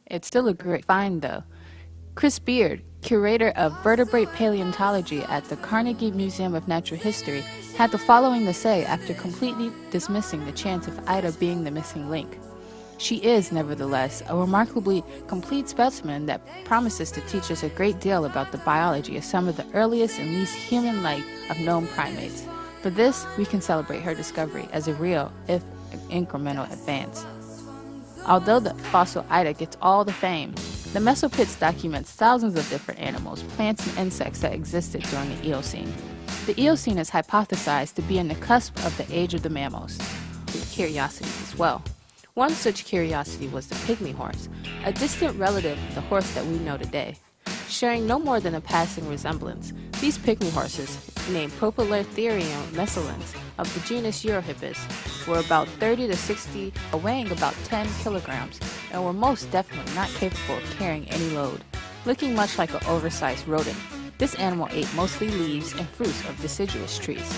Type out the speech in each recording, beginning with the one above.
It's still a great find, though. Chris Beard, curator of vertebrate paleontology at the Carnegie Museum of Natural History, had the following to say after completely dismissing the chance of Ida being the missing link. She is, nevertheless, a remarkably complete specimen that promises to teach us a great deal about the biology of some of the earliest and least human-like of known primates. For this, we can celebrate her discovery as a real, if incremental, advance. Although the fossil Ida gets all the fame, the Mesopits documents thousands of different animals, plants, and insects that existed during the Eocene. The Eocene is hypothesized to be in the cusp of the age of the mammals, with curiosities as well. One such curiosity was the pygmy horse, a distant relative of the horse that we know today. Sharing no more than a passing resemblance, these pygmy horses, named Poecilotherium mesolens of the genus Eurohippus, were about 30 to 60, weighing about 10 kilograms, and were most definitely not capable of carrying any load. Looking much like an oversized rodent, this animal ate mostly leaves and fruits of deciduous trees.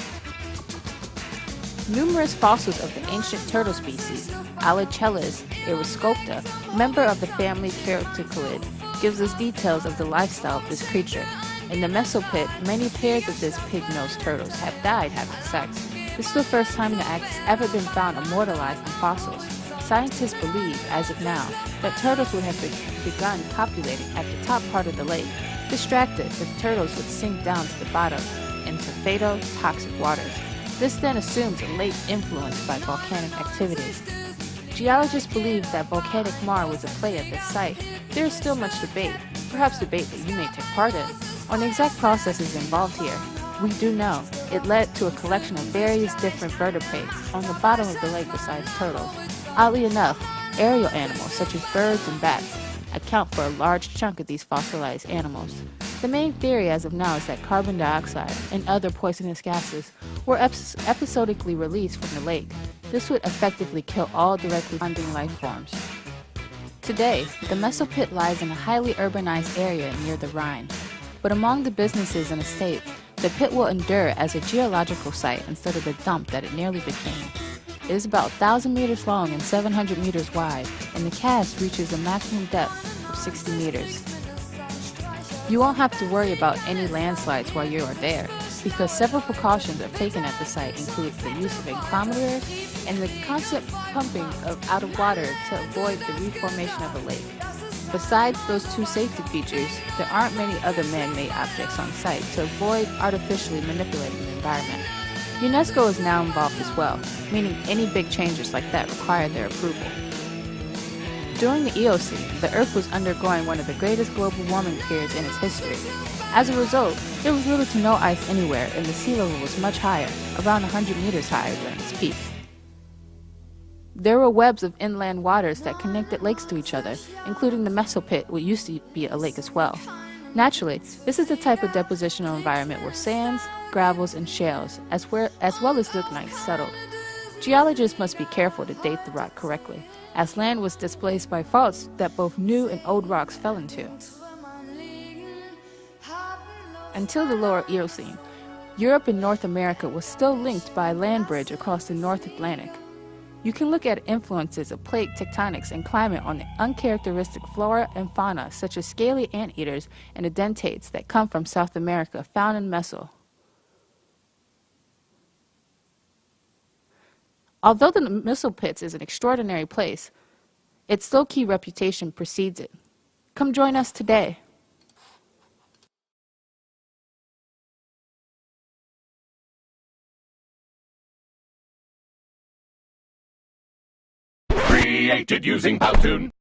Numerous fossils of the ancient turtle species, Allocheles eriscopta, member of the family Ceratocolidae, gives us details of the lifestyle of this creature. In the Mesopit, many pairs of this pig-nosed turtles have died having sex. This is the first time the act has ever been found immortalized in fossils. Scientists believe, as of now, that turtles would have begun copulating at the top part of the lake. Distracted, the turtles would sink down to the bottom into fatal, toxic waters. This then assumes a lake influenced by volcanic activities. Geologists believe that volcanic Mar was at play at this site. There is still much debate, perhaps debate that you may take part in, on the exact processes involved here. We do know it led to a collection of various different vertebrates on the bottom of the lake besides turtles. Oddly enough, aerial animals such as birds and bats account for a large chunk of these fossilized animals. The main theory as of now is that carbon dioxide and other poisonous gases were episodically released from the lake. This would effectively kill all directly bonding life forms. Today, the Mesopit lies in a highly urbanized area near the Rhine. But among the businesses and estates, the pit will endure as a geological site instead of the dump that it nearly became. It is about 1,000 meters long and 700 meters wide, and the cast reaches a maximum depth of 60 meters. You won't have to worry about any landslides while you are there, because several precautions are taken at the site, include the use of inclometers and the constant pumping out of water to avoid the reformation of a lake. Besides those two safety features, there aren't many other man-made objects on site to avoid artificially manipulating the environment. UNESCO is now involved as well, meaning any big changes like that require their approval. During the Eocene, the Earth was undergoing one of the greatest global warming periods in its history. As a result, there was little to no ice anywhere, and the sea level was much higher, around 100 meters higher during its peak. There were webs of inland waters that connected lakes to each other, including the Mesopit, which used to be a lake as well. Naturally, this is the type of depositional environment where sands, gravels, and shales, as well as lignites, settled. Geologists must be careful to date the rock correctly, as land was displaced by faults that both new and old rocks fell into. Until the lower Eocene, Europe and North America was still linked by a land bridge across the North Atlantic. You can look at influences of plate tectonics and climate on the uncharacteristic flora and fauna such as scaly anteaters and edentates that come from South America found in Meso. Although the Mesopits is an extraordinary place, its low-key reputation precedes it. Come join us today. Created using Powtoon.